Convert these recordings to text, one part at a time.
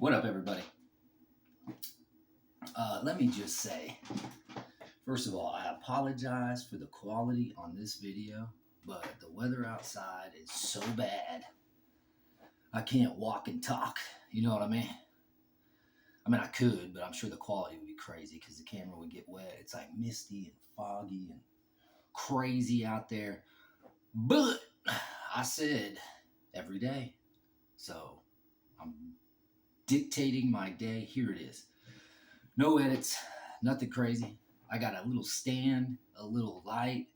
What up, everybody? Let me just say, first of all, I apologize for the quality on this video, but the weather outside is so bad. I can't walk and talk. You know what I mean? I could, but I'm sure the quality would be crazy because the camera would get wet. It's like misty and foggy and crazy out there. But I said every day. So I'm dictating my day. Here it is. No edits, nothing crazy. I got a little stand, a little light,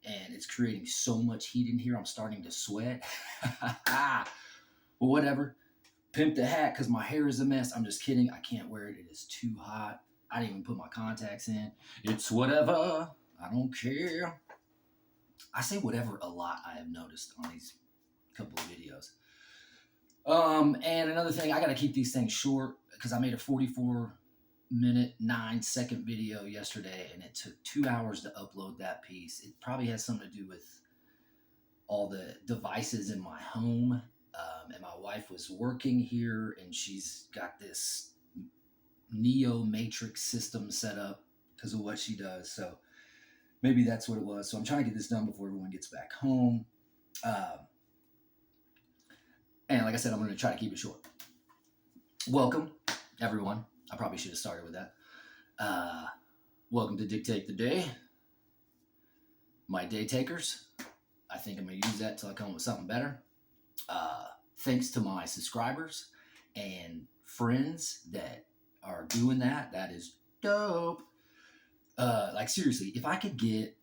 and it's creating so much heat in here. I'm starting to sweat. Well, whatever. Pimp the hat because my hair is a mess. I'm just kidding. I can't wear it. It is too hot. I didn't even put my contacts in. It's whatever. I don't care. I say whatever a lot, I have noticed on these couple of videos. And another thing, I got to keep these things short because I made a 44-minute, 9-second video yesterday, and it took 2 hours to upload that piece. It probably has something to do with all the devices in my home. And my wife was working here, and she's got this Neo Matrix system set up because of what she does. So maybe that's what it was. So I'm trying to get this done before everyone gets back home. And like I said, I'm going to try to keep it short. Welcome, everyone. I probably should have started with that. Welcome to Dictate the Day. My day takers. I think I'm going to use that till I come up with something better. Thanks to my subscribers and friends that are doing that. That is dope. Like seriously, if I could get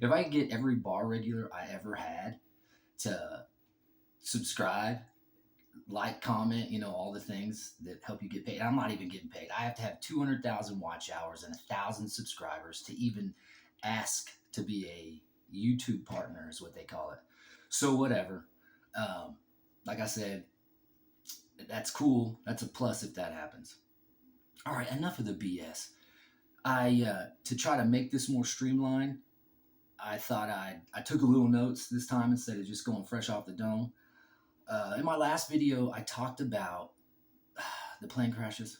every bar regular I ever had to subscribe, like, comment, all the things that help you get paid. I'm not even getting paid. I have to have 200,000 watch hours and 1,000 subscribers to even ask to be a YouTube partner is what they call it. So whatever. Like I said, that's cool. That's a plus if that happens. All right, enough of the BS. To try to make this more streamlined, I thought I took a little notes this time instead of just going fresh off the dome. In my last video, I talked about the plane crashes.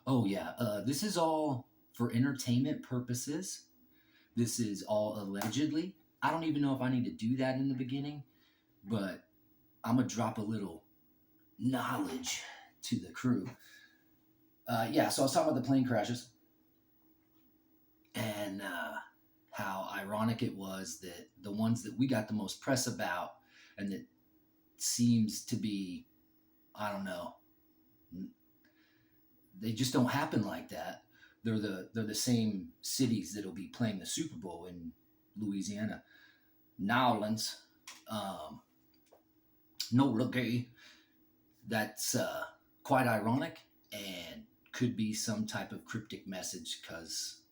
Oh yeah, this is all for entertainment purposes. This is all allegedly. I don't even know if I need to do that in the beginning, but I'm going to drop a little knowledge to the crew. So I was talking about the plane crashes and how ironic it was that the ones that we got the most press about and that seems to be, I don't know, they just don't happen like that. They're the same cities that'll be playing the Super Bowl in Louisiana, New Orleans. No rookie. That's quite ironic and could be some type of cryptic message because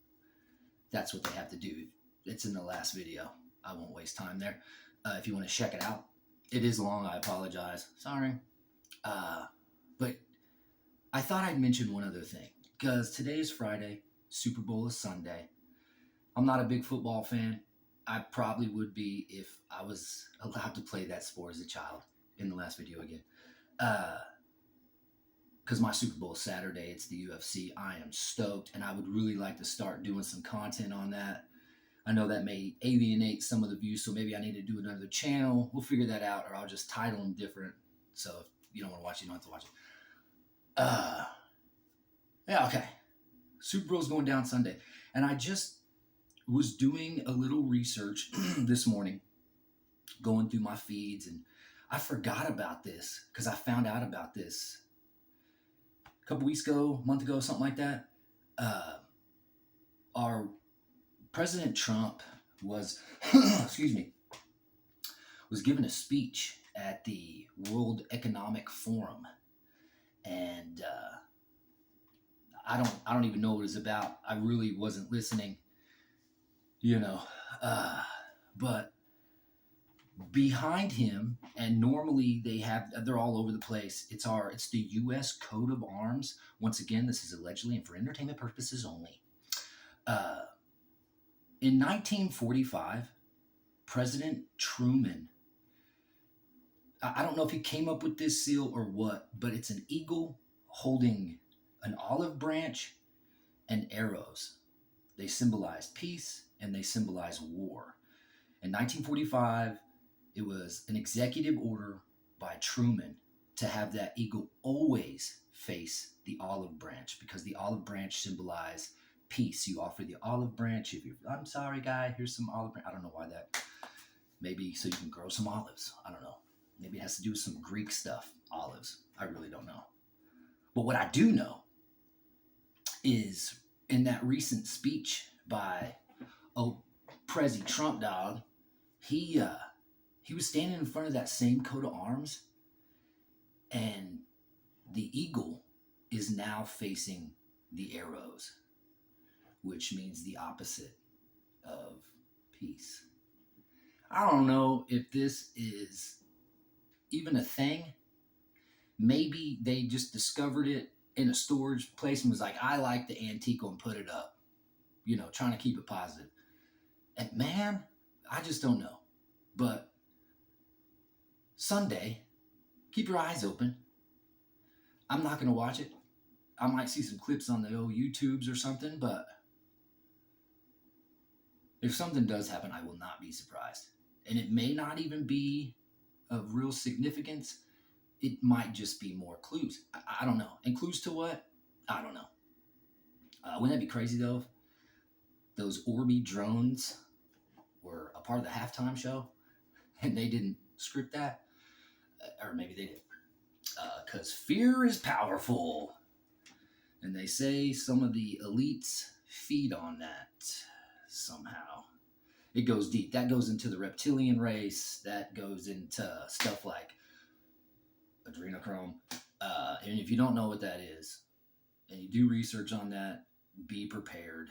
that's what they have to do. It's in the last video. I won't waste time there. If you want to check it out, it is long. I apologize. Sorry. But I thought I'd mention one other thing because today is Friday. Super Bowl is Sunday. I'm not a big football fan. I probably would be if I was allowed to play that sport as a child in the last video again. Because my Super Bowl is Saturday. It's the UFC. I am stoked, and I would really like to start doing some content on that. I know that may alienate some of the views, so maybe I need to do another channel. We'll figure that out, or I'll just title them different. So if you don't want to watch it, you don't have to watch it. Yeah, okay. Super Bowl's going down Sunday. And I just was doing a little research this morning, going through my feeds, and I forgot about this because I found out about this a couple weeks ago, a month ago, something like that. Our President Trump was, was giving a speech at the World Economic Forum, and I don't even know what it was about. I really wasn't listening, but behind him, and normally they're all over the place. It's the U.S. Coat of Arms. Once again, this is allegedly and for entertainment purposes only. In 1945, President Truman I don't know if he came up with this seal or what, but it's an eagle holding an olive branch and arrows. They symbolize peace and they symbolize war. In 1945, it was an executive order by Truman to have that eagle always face the olive branch because the olive branch symbolized peace. You offer the olive branch. If you're, I'm sorry, guy, here's some olive branch. I don't know why that. Maybe so you can grow some olives. I don't know. Maybe it has to do with some Greek stuff. Olives. I really don't know. But what I do know is in that recent speech by Prezi Trump dog, he was standing in front of that same coat of arms, and the eagle is now facing the arrows, which means the opposite of peace. I don't know if this is even a thing. Maybe they just discovered it in a storage place and was like, I like the Antico and put it up, trying to keep it positive. And man, I just don't know. But Sunday, keep your eyes open. I'm not going to watch it. I might see some clips on the old YouTubes or something, but if something does happen, I will not be surprised. And it may not even be of real significance. It might just be more clues. I don't know. And clues to what? I don't know. Wouldn't that be crazy, though, if those Orbi drones were a part of the halftime show and they didn't script that? Or maybe they did. Because fear is powerful. And they say some of the elites feed on that somehow. It goes deep. That goes into the reptilian race. That goes into stuff like adrenochrome. And if you don't know what that is, and you do research on that, be prepared.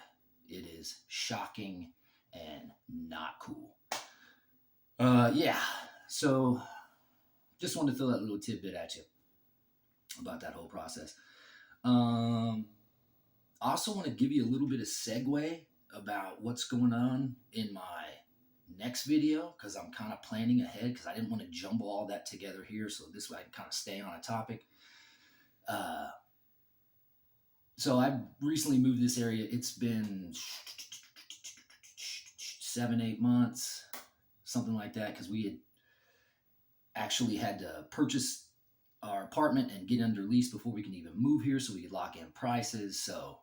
It is shocking and not cool. Yeah. So just wanted to throw that little tidbit at you about that whole process. I also want to give you a little bit of segue about what's going on in my next video, because I'm kind of planning ahead because I didn't want to jumble all that together here, so this way I can kind of stay on a topic. So I recently moved this area. It's been 7-8 months, something like that, because we had actually had to purchase our apartment and get under lease before we can even move here, so we could lock in prices. So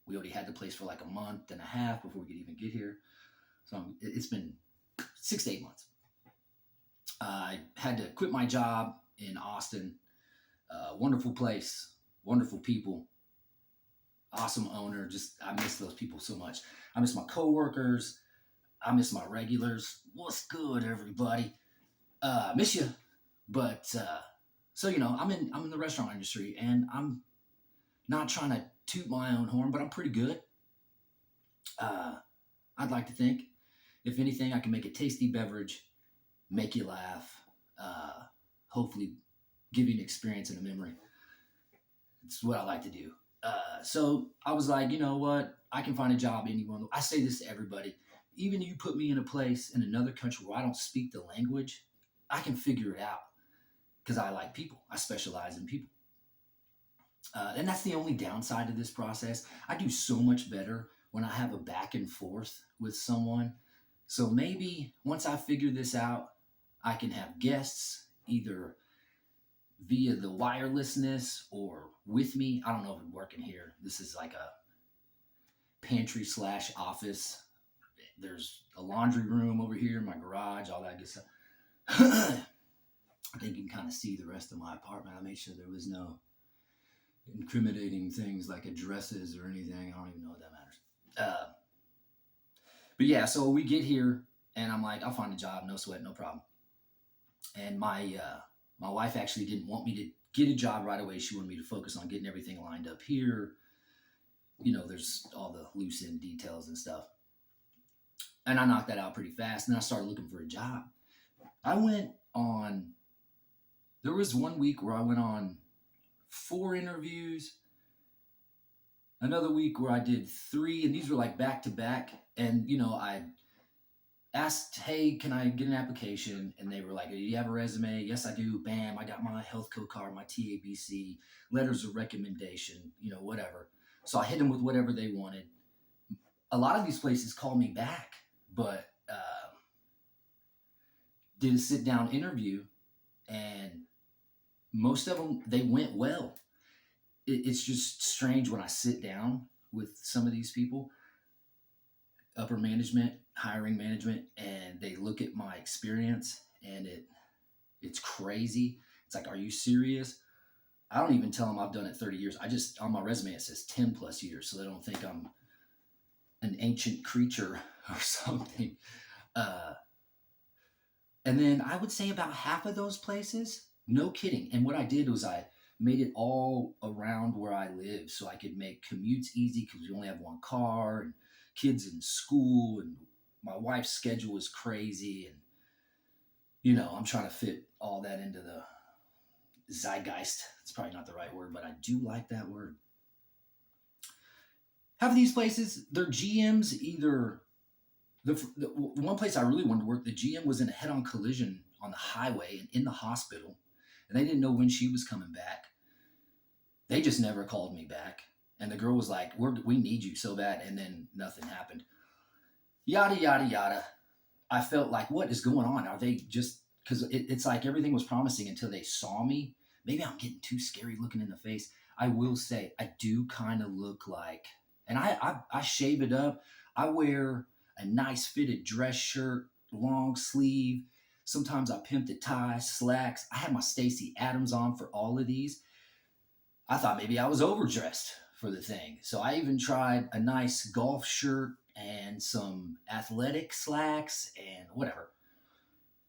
we already had the place for like a month and a half before we could even get here. So it's been 6 to 8 months. I had to quit my job in Austin. Wonderful place, wonderful people, awesome owner. Just, I miss those people so much. I miss my coworkers. I miss my regulars. What's good, everybody? Miss you. But so I'm in the restaurant industry, and I'm not trying to toot my own horn, but I'm pretty good. I'd like to think, if anything, I can make a tasty beverage, make you laugh, hopefully give you an experience and a memory. It's what I like to do. So I was like, you know what? I can find a job anywhere. I say this to everybody. Even if you put me in a place in another country where I don't speak the language, I can figure it out because I like people. I specialize in people. And that's the only downside to this process. I do so much better when I have a back and forth with someone. So maybe once I figure this out, I can have guests either via the wirelessness or with me. I don't know if it's working here. This is like a pantry / office. There's a laundry room over here in my garage, all that good stuff. I think you can kind of see the rest of my apartment. I made sure there was no incriminating things like addresses or anything. I don't even know what that matters. But yeah, so we get here and I'm like, I'll find a job, no sweat, no problem. And my wife actually didn't want me to get a job right away. She wanted me to focus on getting everything lined up here. There's all the loose end details and stuff. And I knocked that out pretty fast. And I started looking for a job. There was 1 week where I went on 4 interviews. Another week where I did 3, and these were like back to back. And, I asked, hey, can I get an application? And they were like, do you have a resume? Yes, I do. Bam, I got my health code card, my TABC, letters of recommendation, whatever. So I hit them with whatever they wanted. A lot of these places call me back, but did a sit down interview, and most of them, they went well. It's just strange when I sit down with some of these people, upper management, hiring management, and they look at my experience, and it's crazy. It's like, are you serious? I don't even tell them I've done it 30 years. I just, on my resume, it says 10 plus years, so they don't think I'm an ancient creature or something. And then I would say about half of those places, no kidding. And what I did was I made it all around where I live so I could make commutes easy because we only have one car and kids in school, and my wife's schedule is crazy. And, I'm trying to fit all that into the zeitgeist. It's probably not the right word, but I do like that word. Half of these places, their GMs either the one place I really wanted to work, the GM was in a head-on collision on the highway and in the hospital, and they didn't know when she was coming back. They just never called me back, and the girl was like, "We need you so bad," and then nothing happened. Yada yada yada. I felt like, what is going on? Are they just because it's like everything was promising until they saw me? Maybe I'm getting too scary looking in the face. I will say I do kind of look like, and I shave it up. I wear a nice fitted dress shirt, long sleeve. Sometimes I pimp the tie, slacks. I had my Stacey Adams on for all of these. I thought maybe I was overdressed for the thing. So I even tried a nice golf shirt and some athletic slacks and whatever.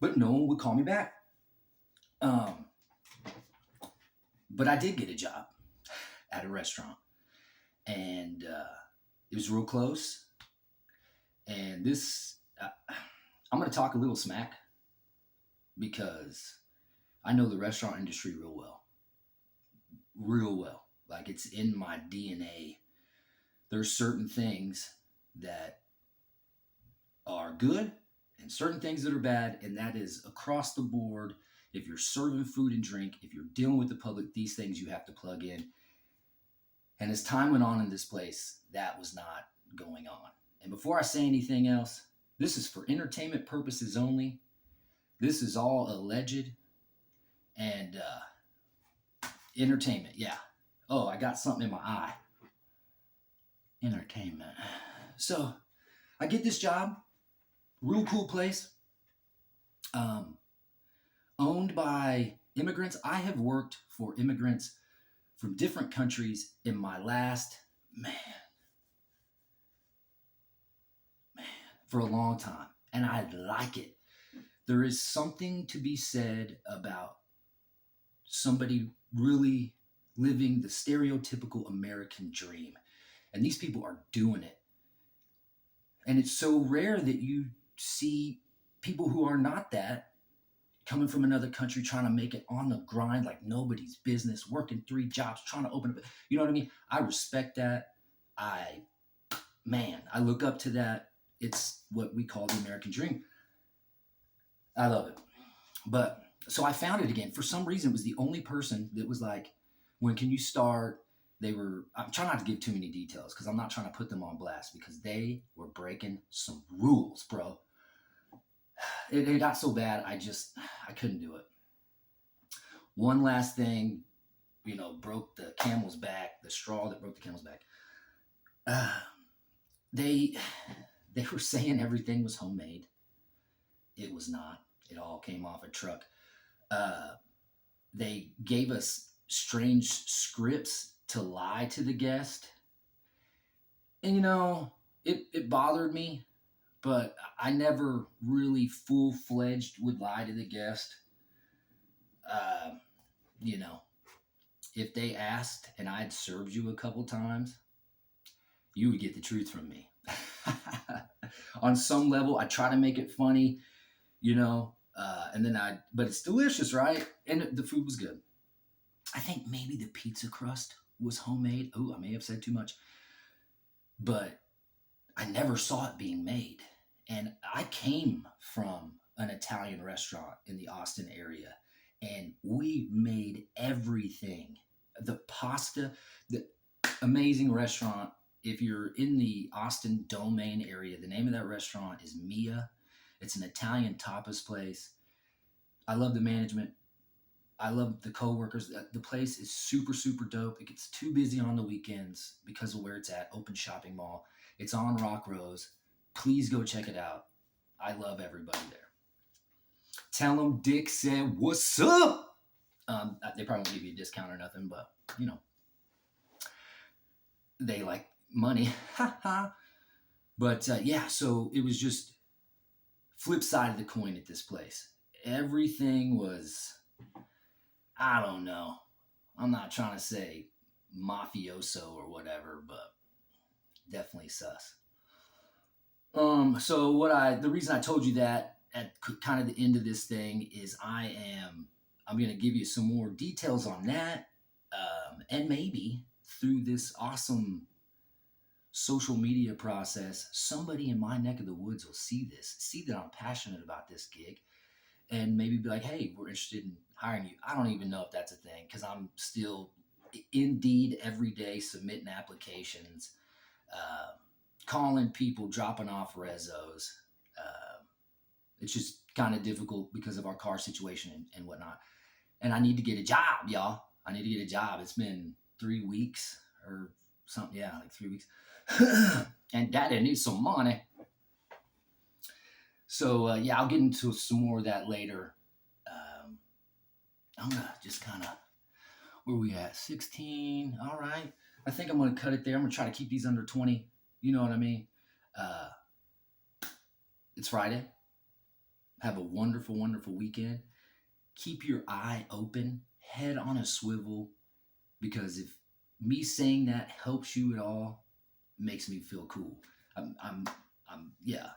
But no one would call me back. But I did get a job at a restaurant. And it was real close. And I'm going to talk a little smack because I know the restaurant industry real well. Real well. Like, it's in my DNA. There's certain things that are good and certain things that are bad, and that is across the board. If you're serving food and drink, if you're dealing with the public, these things you have to plug in. And as time went on in this place, that was not going on. And before I say anything else, this is for entertainment purposes only. This is all alleged. And entertainment, yeah. Oh, I got something in my eye. Entertainment. So I get this job. Real cool place. Owned by immigrants. I have worked for immigrants from different countries in my last, for a long time. And I like it. There is something to be said about somebody really living the stereotypical American dream. And these people are doing it. And it's so rare that you see people who are not that coming from another country trying to make it on the grind like nobody's business, working 3 jobs, trying to open up. You know what I mean? I respect that. I look up to that. It's what we call the American dream. I love it. But so I found it again. For some reason, it was the only person that was like, when can you start? I'm trying not to give too many details because I'm not trying to put them on blast because they were breaking some rules, bro. It got so bad, I couldn't do it. One last thing, broke the camel's back, the straw that broke the camel's back. They were saying everything was homemade. It was not. It all came off a truck. They gave us strange scripts to lie to the guest. And, it bothered me, but I never really full-fledged would lie to the guest. If they asked and I'd served you a couple times, you would get the truth from me. On some level, I try to make it funny, and then but it's delicious, right? And the food was good. I think maybe the pizza crust was homemade. Oh, I may have said too much, but I never saw it being made. And I came from an Italian restaurant in the Austin area, and we made everything. The pasta, the amazing restaurant. If you're in the Austin Domain area, the name of that restaurant is Mia. It's an Italian tapas place. I love the management. I love the coworkers. The place is super, super dope. It gets too busy on the weekends because of where it's at, open shopping mall. It's on Rock Rose. Please go check it out. I love everybody there. Tell them Dick said, "What's up?" They probably won't give you a discount or nothing, but you know, they like money. But yeah, so it was just flip side of the coin at this place. Everything was, I don't know. I'm not trying to say mafioso or whatever, but definitely sus. So the reason I told you that at kind of the end of this thing is I'm going to give you some more details on that. And maybe through this awesome social media process, somebody in my neck of the woods will see this, see that I'm passionate about this gig, and maybe be like, hey, we're interested in hiring you. I don't even know if that's a thing because I'm still Indeed every day submitting applications, calling people, dropping off rezos. It's just kind of difficult because of our car situation and whatnot. And I need to get a job, y'all. I need to get a job. It's been 3 weeks or something. Yeah, like 3 weeks. And daddy needs some money. So, yeah, I'll get into some more of that later. I'm going to just kind of, where we at? 16. All right. I think I'm going to cut it there. I'm going to try to keep these under 20. You know what I mean? It's Friday. Have a wonderful, wonderful weekend. Keep your eye open, head on a swivel, because if me saying that helps you at all, it makes me feel cool. Yeah.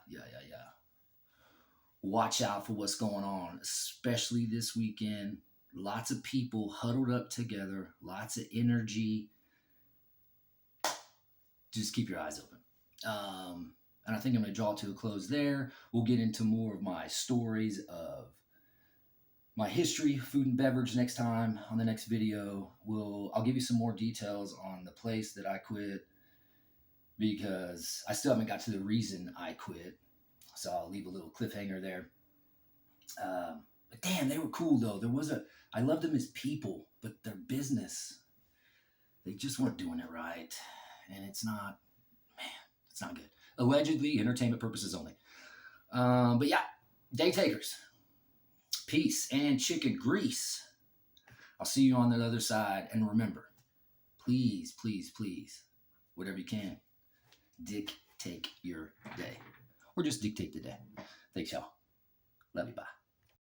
Watch out for what's going on, especially this weekend. Lots of people huddled up together, lots of energy. Just keep your eyes open. And I think I'm going to draw to a close there. We'll get into more of my stories of my history, food and beverage next time on the next video. I'll give you some more details on the place that I quit because I still haven't got to the reason I quit. So I'll leave a little cliffhanger there. But damn, they were cool though. I loved them as people, but their business, they just weren't doing it right. And it's not good. Allegedly, entertainment purposes only. But yeah, day takers. Peace and chicken grease. I'll see you on the other side. And remember, please, please, please, whatever you can, dictate your day. Or just dictate the day. Thanks, y'all. Love you. Bye.